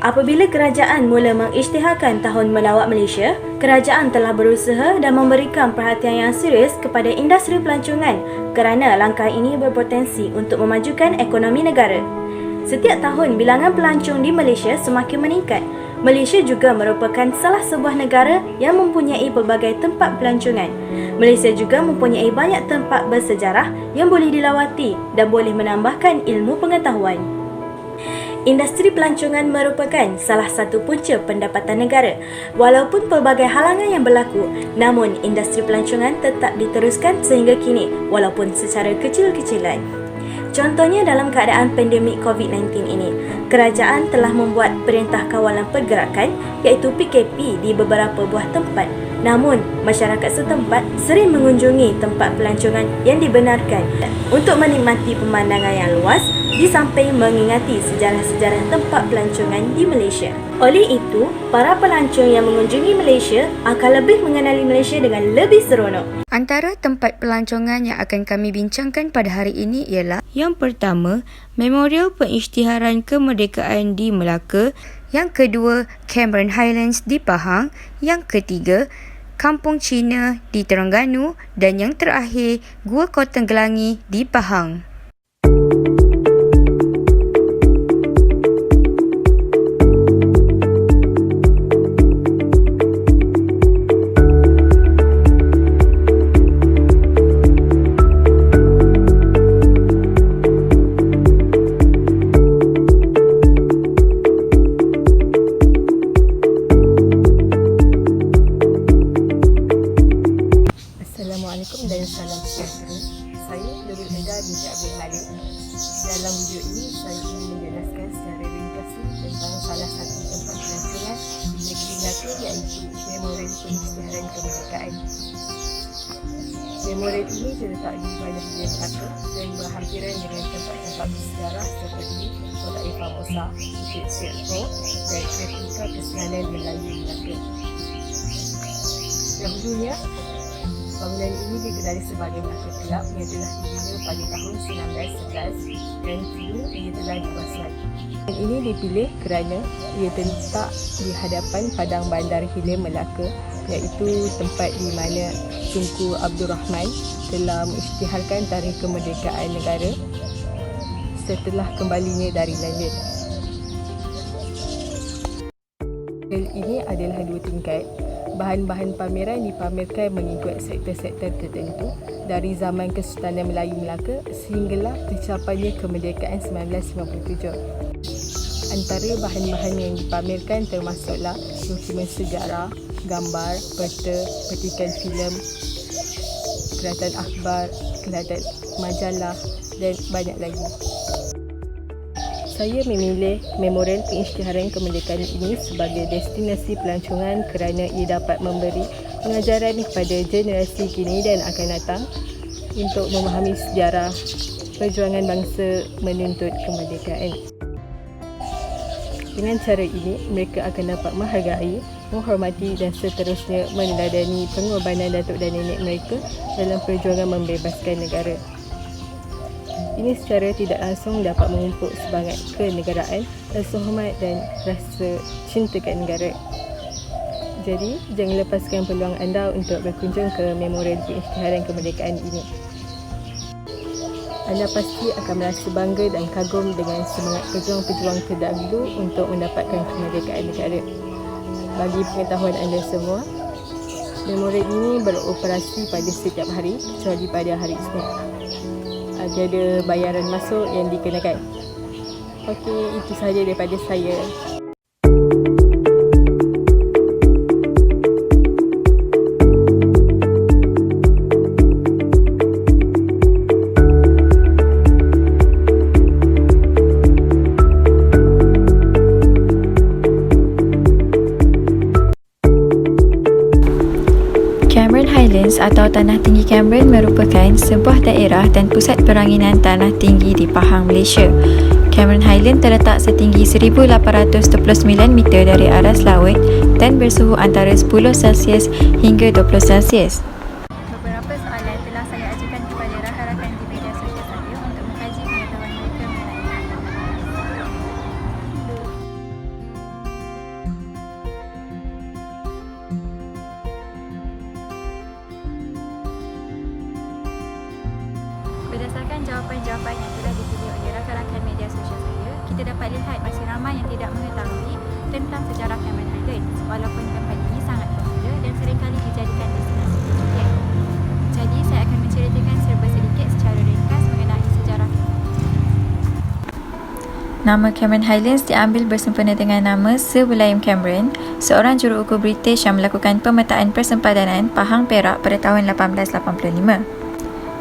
Apabila kerajaan mula mengisytiharkan Tahun Melawat Malaysia, kerajaan telah berusaha dan memberikan perhatian yang serius kepada industri pelancongan kerana langkah ini berpotensi untuk memajukan ekonomi negara. Setiap tahun, bilangan pelancong di Malaysia semakin meningkat. Malaysia juga merupakan salah sebuah negara yang mempunyai pelbagai tempat pelancongan. Malaysia juga mempunyai banyak tempat bersejarah yang boleh dilawati dan boleh menambahkan ilmu pengetahuan. Industri pelancongan merupakan salah satu punca pendapatan negara. Walaupun pelbagai halangan yang berlaku, namun industri pelancongan tetap diteruskan sehingga kini walaupun secara kecil-kecilan. Contohnya dalam keadaan pandemik COVID-19 ini, kerajaan telah membuat Perintah Kawalan Pergerakan iaitu PKP di beberapa buah tempat. Namun, masyarakat setempat sering mengunjungi tempat pelancongan yang dibenarkan untuk menikmati pemandangan yang luas di samping mengingati sejarah-sejarah tempat pelancongan di Malaysia. Oleh itu, para pelancong yang mengunjungi Malaysia akan lebih mengenali Malaysia dengan lebih seronok. Antara tempat pelancongan yang akan kami bincangkan pada hari ini ialah yang pertama, Memorial Pengisytiharan Kemerdekaan di Melaka, yang kedua, Cameron Highlands di Pahang, yang ketiga, Kampung Cina di Terengganu dan yang terakhir, Gua Koteng Gelangi di Pahang. Assalamualaikum dan salam sejahtera. Saya Nurul Eda binti Abdul Malik. Dalam video ini saya ingin menjelaskan secara ringkas tentang salah satu tempat pelancongan di negeri Melaka iaitu Memorial Pengisytiharan Kemerdekaan. Memorial ini terletak di Bandar Hilir Melaka dan berhampiran dengan tempat-tempat bersejarah seperti Kota Formosa, Bukit Silk Road dan replika Kesultanan Melayu Melaka. Dahulunya, bangunan ini dikenali sebagai Melaka Club yang telah dibina pada tahun 1911 dan kini ia telah dikuasai. Dan ini dipilih kerana ia terletak di hadapan Padang Bandar Hilir Melaka, iaitu tempat di mana Tunku Abdul Rahman telah mengisytiharkan Tarikh Kemerdekaan Negara setelah kembalinya dari London. Ini adalah dua tingkat. Bahan-bahan pameran dipamerkan mengikut sektor-sektor tertentu dari zaman Kesultanan Melayu Melaka sehinggalah tercapainya kemerdekaan 1957. Antara bahan-bahan yang dipamerkan termasuklah dokumen sejarah, gambar, peta, petikan filem, kelihatan akhbar, kelihatan majalah dan banyak lagi. Saya memilih Memorial Pengisytiharan Kemerdekaan ini sebagai destinasi pelancongan kerana ia dapat memberi pengajaran kepada generasi kini dan akan datang untuk memahami sejarah perjuangan bangsa menuntut kemerdekaan. Dengan cara ini, mereka akan dapat menghargai, menghormati dan seterusnya meneladani pengorbanan datuk dan nenek mereka dalam perjuangan membebaskan negara. Ini secara tidak langsung dapat memupuk semangat kenegaraan, rasa hormat dan rasa cinta ke negara. Jadi, jangan lepaskan peluang anda untuk berkunjung ke Memorial Pengisytiharan Kemerdekaan ini. Anda pasti akan merasa bangga dan kagum dengan semangat pejuang-pejuang terdahulu untuk mendapatkan kemerdekaan negara. Bagi pengetahuan anda semua, Memorial ini beroperasi pada setiap hari kecuali pada hari Isnin. Ada bayaran masuk yang dikenakan. Okey, itu sahaja daripada saya. Cameron Highlands atau Tanah Tinggi Cameron merupakan sebuah daerah dan pusat peranginan tanah tinggi di Pahang, Malaysia. Cameron Highlands terletak setinggi 1829 meter dari aras laut dan bersuhu antara 10 Celsius hingga 20 Celsius. Beberapa soalan telah saya ajukan kepada rakan-rakan di media sosial saya untuk mengkaji pengetahuan mereka mengenai Berdasarkan jawapan-jawapan yang telah dipilih oleh rakan-rakan media sosial saya, kita dapat lihat masih ramai yang tidak mengetahui tentang sejarah Cameron Highlands, walaupun tempat ini sangat popular dan seringkali dijadikan destinasi penelitian. Jadi, saya akan menceritakan serba sedikit secara ringkas mengenai sejarah Cameron. Nama Cameron Highlands diambil bersempena dengan nama Sir William Cameron, seorang juruukur British yang melakukan pemetaan persempadanan Pahang Perak pada tahun 1885.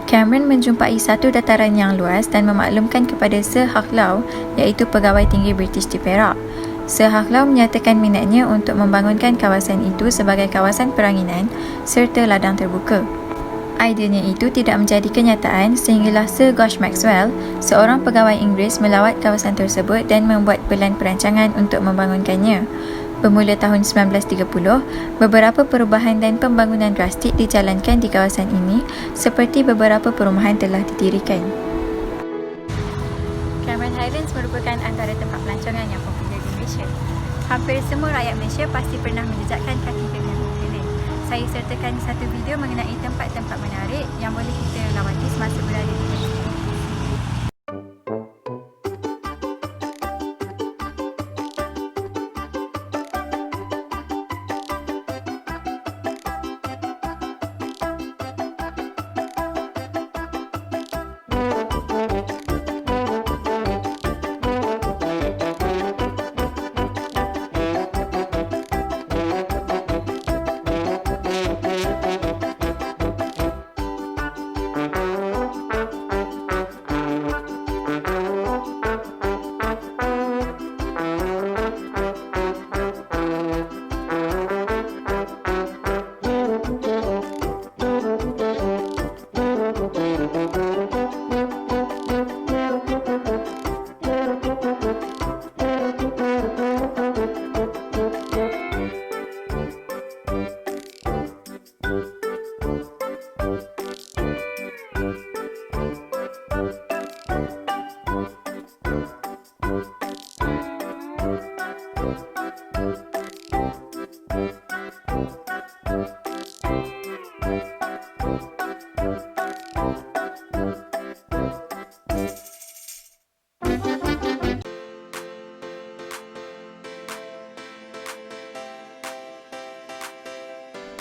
Cameron menjumpai satu dataran yang luas dan memaklumkan kepada Sir Harklau, iaitu pegawai tinggi British di Perak. Sir Harklau menyatakan minatnya untuk membangunkan kawasan itu sebagai kawasan peranginan serta ladang terbuka. Idenya itu tidak menjadi kenyataan sehinggalah Sir Gosh Maxwell, seorang pegawai Inggeris, melawat kawasan tersebut dan membuat pelan perancangan untuk membangunkannya. Bermula tahun 1930, beberapa perubahan dan pembangunan drastik dijalankan di kawasan ini seperti beberapa perumahan telah didirikan. Cameron Highlands merupakan antara tempat pelancongan yang popular di Malaysia. Hampir semua rakyat Malaysia pasti pernah menjejakkan kaki ke Cameron Highlands. Saya sertakan satu video mengenai tempat-tempat menarik yang boleh kita lawati semasa berada di Malaysia.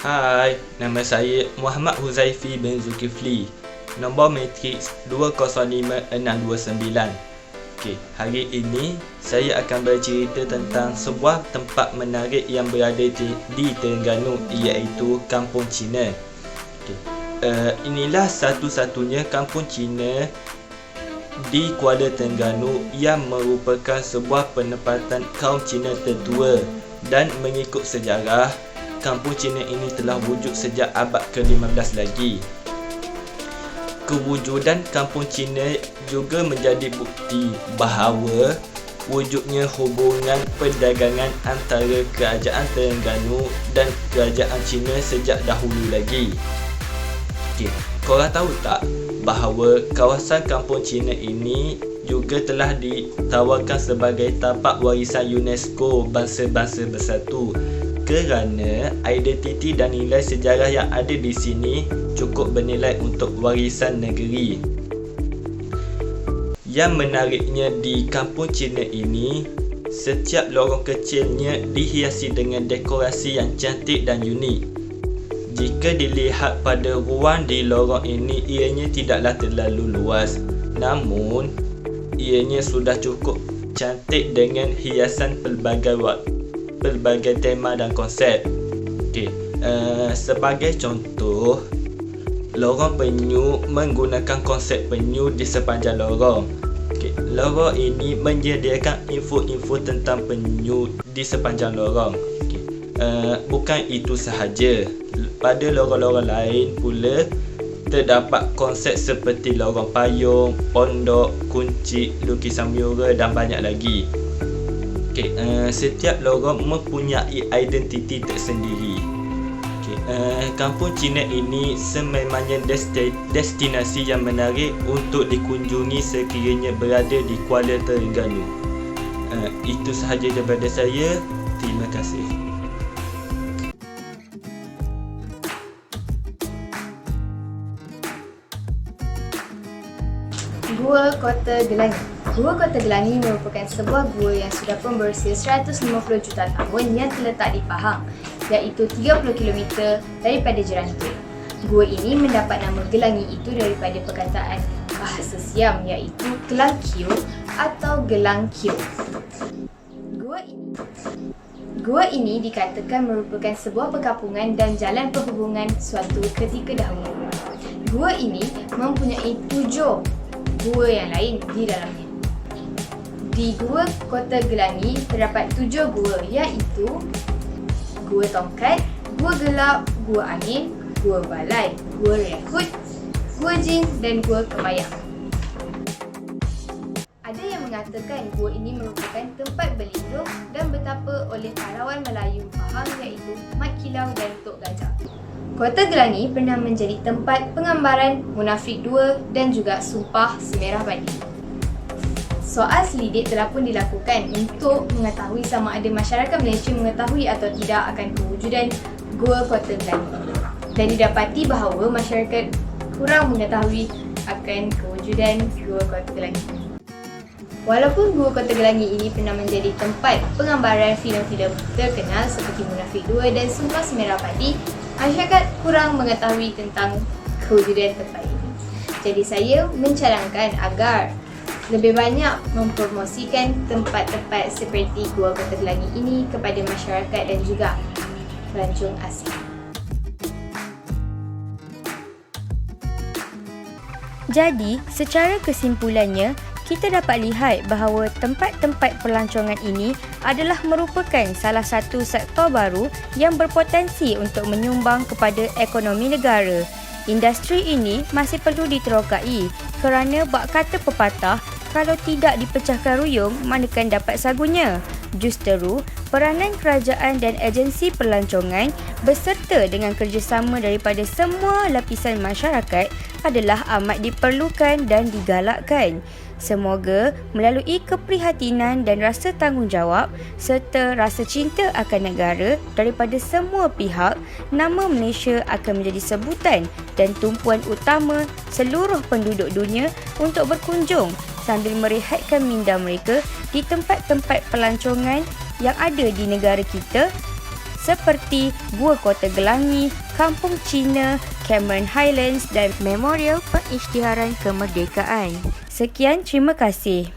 Hai, nama saya Muhammad Huzaifi bin Zulkifli. Nombor matriks 205629. Okey, hari ini saya akan bercerita tentang sebuah tempat menarik yang berada di Terengganu, iaitu Kampung Cina. Okey, inilah satu-satunya kampung Cina di Kuala Terengganu yang merupakan sebuah penempatan kaum Cina tertua, dan mengikut sejarah, kampung Cina ini telah wujud sejak abad ke-15 lagi. Kewujudan kampung Cina juga menjadi bukti bahawa wujudnya hubungan perdagangan antara Kerajaan Terengganu dan Kerajaan Cina sejak dahulu lagi. Okey, korang tahu tak bahawa kawasan kampung Cina ini juga telah ditawarkan sebagai tapak warisan UNESCO Bangsa-Bangsa Bersatu, kerana identiti dan nilai sejarah yang ada di sini cukup bernilai untuk warisan negeri. Yang menariknya di kampung Cina ini, setiap lorong kecilnya dihiasi dengan dekorasi yang cantik dan unik. Jika dilihat pada ruang di lorong ini, ianya tidaklah terlalu luas, namun ianya sudah cukup cantik dengan hiasan pelbagai tema dan konsep. Okey, sebagai contoh, lorong penyu menggunakan konsep penyu di sepanjang lorong. Okey, lorong ini menyediakan info-info tentang penyu di sepanjang lorong. Okey, bukan itu sahaja. Pada lorong-lorong lain pula terdapat konsep seperti lorong payung, pondok, kunci, lukisan mural dan banyak lagi. Okay, setiap lorong mempunyai identiti tersendiri. Okay, kampung Cina ini sememangnya destinasi yang menarik untuk dikunjungi sekiranya berada di Kuala Terengganu. Itu sahaja daripada saya. Terima kasih. Gua Kota Gelangi. Gua Kota Gelangi merupakan sebuah gua yang sudah pun berusia 150 juta tahun yang terletak di Pahang, iaitu 30 km daripada Jeranti. Gua ini mendapat nama Gelangi itu daripada perkataan bahasa Siam, iaitu Gelang Kiu atau Gelang Kiu. Gua ini dikatakan merupakan sebuah perkampungan dan jalan perhubungan suatu ketika dahulu. Gua ini mempunyai 7 gua yang lain di dalamnya. Di Gua Kota Gelangi terdapat 7 gua, iaitu Gua Tongkat, Gua Gelap, Gua Angin, Gua Balai, Gua Rehut, Gua Jin dan Gua Kemayang. Ada yang mengatakan gua ini merupakan tempat berlindung dan bertapa oleh pahlawan Melayu Pahang, iaitu Mat Kilau dan Tok Gajah. Kota Gelangi pernah menjadi tempat pengambaran Munafik 2 dan juga Sumpah Semerah Padi. Soal selidik telah pun dilakukan untuk mengetahui sama ada masyarakat Malaysia mengetahui atau tidak akan kewujudan Gua Kota Gelangi. Dan didapati bahawa masyarakat kurang mengetahui akan kewujudan Gua Kota Gelangi. Walaupun Gua Kota Gelangi ini pernah menjadi tempat penggambaran filem-filem terkenal seperti Munafik 2 dan Sumpah Semerah Padi, masyarakat kurang mengetahui tentang kewujudan tempat ini. Jadi saya mencadangkan agar lebih banyak mempromosikan tempat-tempat seperti Gua Kota Gelangi ini kepada masyarakat dan juga pelancong asing. Jadi, secara kesimpulannya, kita dapat lihat bahawa tempat-tempat pelancongan ini adalah merupakan salah satu sektor baru yang berpotensi untuk menyumbang kepada ekonomi negara. Industri ini masih perlu diterokai kerana bak kata pepatah, kalau tidak dipecahkan ruyung, manakan dapat sagunya. Justeru, peranan kerajaan dan agensi pelancongan beserta dengan kerjasama daripada semua lapisan masyarakat adalah amat diperlukan dan digalakkan. Semoga melalui keprihatinan dan rasa tanggungjawab serta rasa cinta akan negara daripada semua pihak, nama Malaysia akan menjadi sebutan dan tumpuan utama seluruh penduduk dunia untuk berkunjung sambil merehatkan minda mereka di tempat-tempat pelancongan yang ada di negara kita seperti Gua Kota Gelangi, Kampung Cina, Cameron Highlands dan Memorial Pengisytiharan Kemerdekaan. Sekian, terima kasih.